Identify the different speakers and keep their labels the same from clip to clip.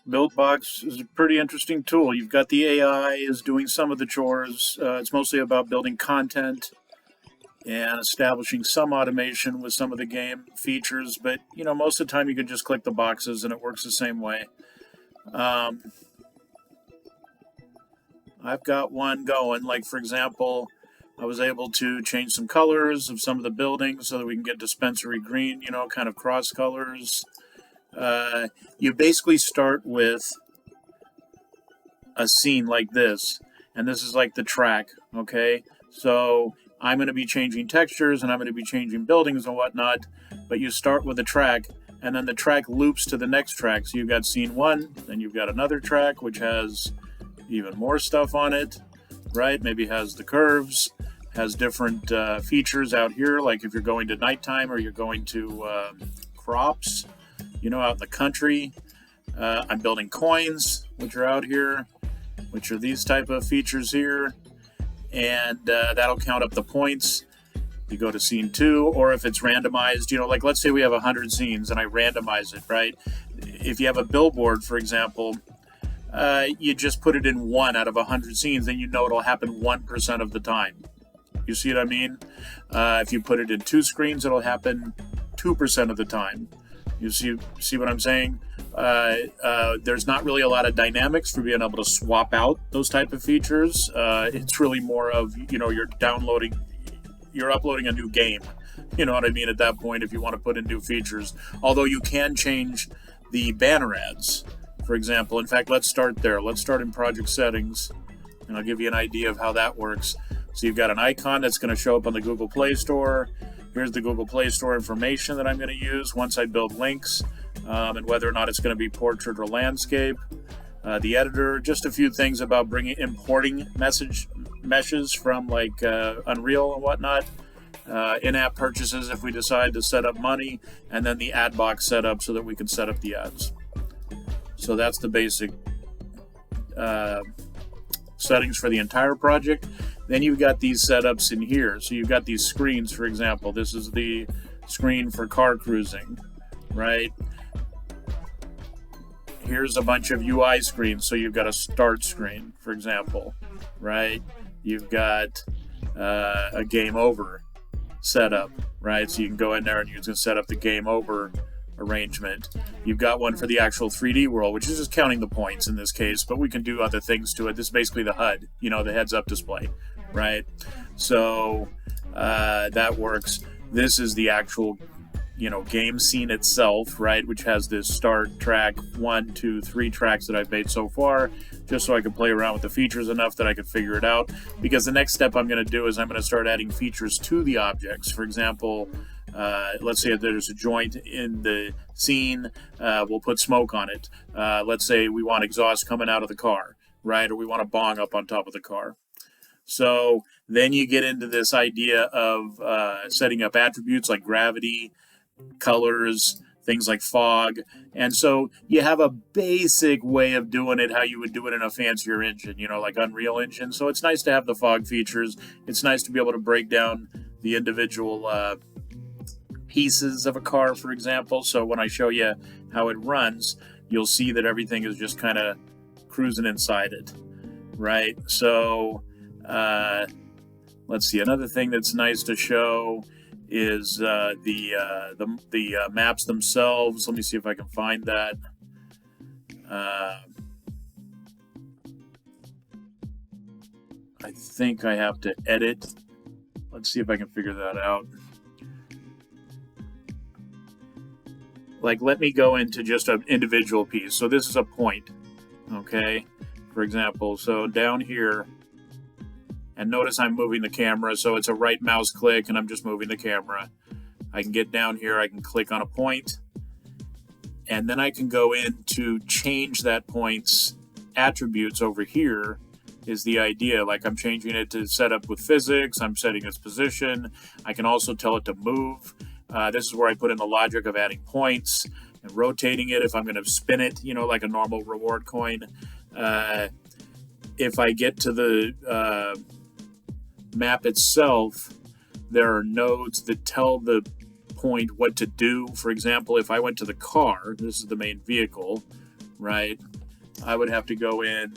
Speaker 1: BuildBox is a pretty interesting tool. You've got the AI is doing some of the chores. It's mostly about building content and establishing some automation with some of the game features, but most of the time you can just click the boxes and it works the same way. I've got one going, like for example, I was able to change some colors of some of the buildings so that we can get dispensary green, kind of cross colors. You basically start with a scene like this, and this is like the track, okay? So I'm going to be changing textures and I'm going to be changing buildings and whatnot, but you start with a track, and then the track loops to the next track. So you've got scene one, then you've got another track which has even more stuff on it, right? Maybe has the curves, has different features out here, like if you're going to nighttime or you're going to crops, out in the country. I'm building coins, which are out here, which are these type of features here, and that'll count up the points. You go to scene two, or if it's randomized, like let's say we have 100 scenes and I randomize it, right? If you have a billboard, for example, you just put it in 1 out of 100 scenes, then it'll happen 1% of the time. You see what I mean? If you put it in 2 screens, it'll happen 2% of the time. You see what I'm saying? There's not really a lot of dynamics for being able to swap out those type of features. It's really more of, you're uploading a new game. You know what I mean? At that point, if you want to put in new features. Although you can change the banner ads, for example. In fact, let's start there. Let's start in project settings, and I'll give you an idea of how that works. So you've got an icon that's going to show up on the Google Play Store. Here's the Google Play Store information that I'm going to use once I build links, and whether or not it's going to be portrait or landscape. The editor, just a few things about importing meshes from like Unreal and whatnot. In-app purchases if we decide to set up money, and then the ad box setup so that we can set up the ads. So that's the basic settings for the entire project. Then you've got these setups in here. So you've got these screens, for example. This is the screen for car cruising, right? Here's a bunch of UI screens. So you've got a start screen, for example, right? You've got a game over setup, right? So you can go in there and you can set up the game over arrangement. You've got one for the actual 3D world, which is just counting the points in this case, but we can do other things to it. This is basically the HUD, the heads-up display, right? So that works. This is the actual, game scene itself, right? Which has this start track, 1, 2, 3 tracks that I've made so far, just so I can play around with the features enough that I can figure it out. Because the next step I'm going to do is I'm going to start adding features to the objects. For example, let's say if there's a joint in the scene, we'll put smoke on it. Let's say we want exhaust coming out of the car, right? Or we want a bong up on top of the car. So then you get into this idea of setting up attributes like gravity, colors, things like fog. And so you have a basic way of doing it how you would do it in a fancier engine, like Unreal Engine. So it's nice to have the fog features. It's nice to be able to break down the individual pieces of a car, for example. So when I show you how it runs, you'll see that everything is just kind of cruising inside it, right? So let's see. Another thing that's nice to show is the maps themselves. Let me see if I can find that. I think I have to edit. Let's see if I can figure that out. Like, let me go into just an individual piece. So this is a point, okay? For example, so down here, and notice I'm moving the camera, so it's a right mouse click and I'm just moving the camera. I can get down here, I can click on a point, and then I can go in to change that point's attributes over here is the idea. Like I'm changing it to set up with physics, I'm setting its position. I can also tell it to move. This is where I put in the logic of adding points and rotating it if I'm going to spin it, like a normal reward coin. If I get to the map itself, there are nodes that tell the point what to do. For example, if I went to the car, this is the main vehicle, right? I would have to go in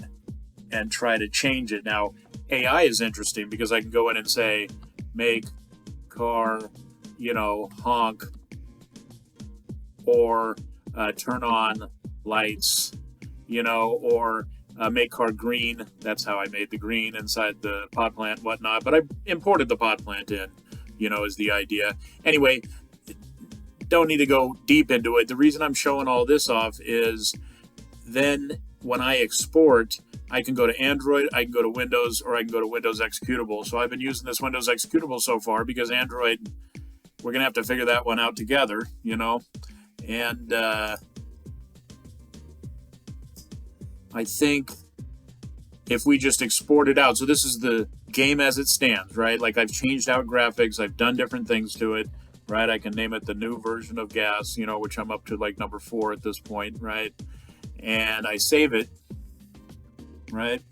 Speaker 1: and try to change it. Now, AI is interesting because I can go in and say, make car, honk, or turn on lights, or make car green. That's how I made the green inside the pod plant, whatnot. But I imported the pod plant in, is the idea. Anyway, don't need to go deep into it. The reason I'm showing all this off is then when I export, I can go to Android, I can go to Windows, or I can go to Windows executable. So I've been using this Windows executable so far because Android, we're going to have to figure that one out together, And I think if we just export it out, so this is the game as it stands, right? Like I've changed out graphics, I've done different things to it, right? I can name it the new version of gas, which I'm up to like number 4 at this point, right? And I save it, right?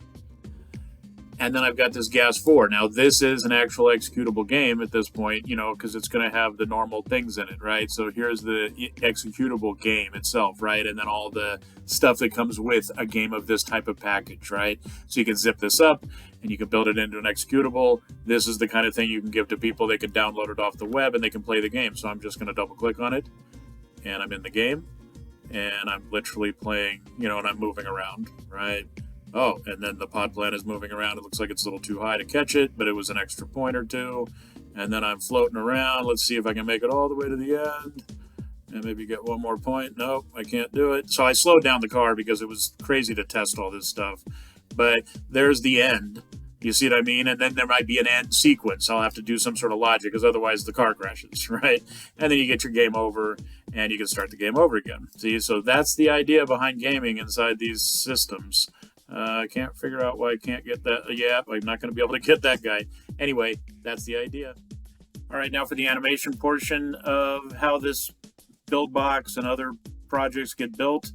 Speaker 1: And then I've got this gas 4. Now this is an actual executable game at this point, because it's going to have the normal things in it, right? So here's the executable game itself, right? And then all the stuff that comes with a game of this type of package, right? So you can zip this up and you can build it into an executable. This is the kind of thing you can give to people. They can download it off the web and they can play the game. So I'm just going to double click on it and I'm in the game and I'm literally playing, and I'm moving around, right? Oh, and then the pod plant is moving around. It looks like it's a little too high to catch it, but it was an extra point or two. And then I'm floating around. Let's see if I can make it all the way to the end and maybe get one more point. Nope, I can't do it. So I slowed down the car because it was crazy to test all this stuff. But there's the end. You see what I mean? And then there might be an end sequence. I'll have to do some sort of logic because otherwise the car crashes, right? And then you get your game over and you can start the game over again. See, so that's the idea behind gaming inside these systems. I can't figure out why I can't get that. Yeah, I'm not going to be able to get that guy. Anyway, that's the idea. All right, now for the animation portion of how this BuildBox and other projects get built,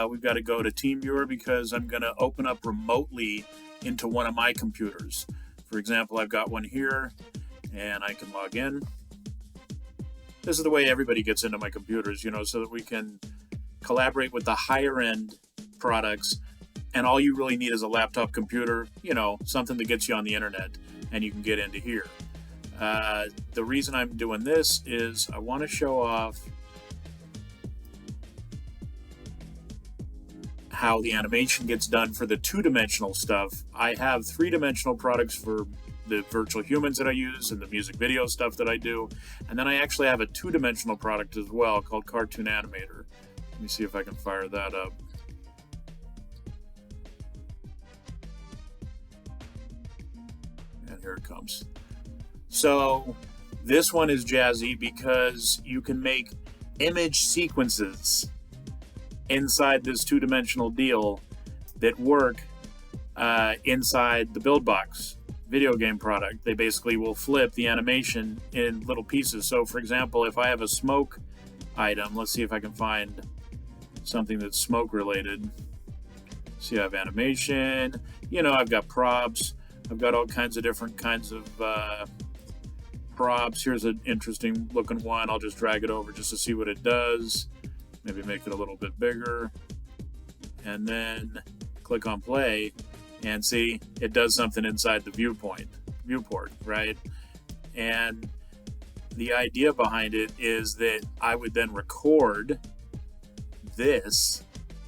Speaker 1: we've got to go to TeamViewer because I'm going to open up remotely into one of my computers. For example, I've got one here, and I can log in. This is the way everybody gets into my computers, so that we can collaborate with the higher-end products. And all you really need is a laptop computer, something that gets you on the internet, and you can get into here. The reason I'm doing this is I want to show off how the animation gets done for the 2-dimensional stuff. I have 3-dimensional products for the virtual humans that I use and the music video stuff that I do. And then I actually have a 2-dimensional product as well called Cartoon Animator. Let me see if I can fire that up. Here it comes. So this one is jazzy because you can make image sequences inside this 2-dimensional deal that work inside the BuildBox video game product. They basically will flip the animation in little pieces. So for example, if I have a smoke item, let's see if I can find something that's smoke related. See, I have animation, I've got props. I've got all kinds of different kinds of props. Here's an interesting looking one. I'll just drag it over just to see what it does. Maybe make it a little bit bigger. And then click on play and see it does something inside the viewport, right? And the idea behind it is that I would then record this,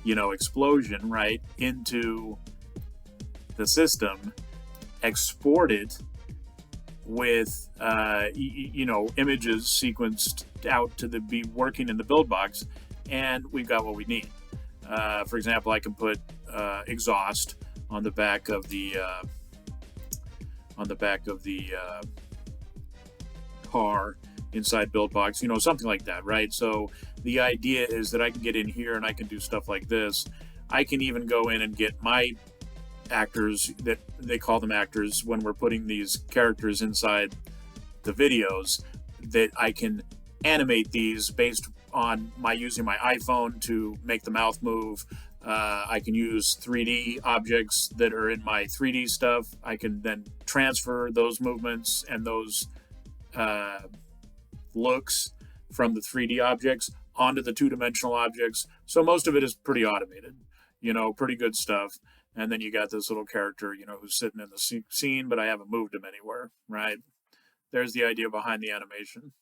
Speaker 1: explosion, right, into the system, export it with images sequenced out to be working in the BuildBox, and we've got what we need. For example, I can put exhaust on the back of the car inside BuildBox, something like that, right? So the idea is that I can get in here and I can do stuff like this. I can even go in and get my actors, that they call them actors when we're putting these characters inside the videos, that I can animate these based on using my iPhone to make the mouth move. I can use 3D objects that are in my 3D stuff. I can then transfer those movements and those looks from the 3D objects onto the two-dimensional objects. So most of it is pretty automated, pretty good stuff. And then you got this little character, who's sitting in the scene, but I haven't moved him anywhere, right? There's the idea behind the animation.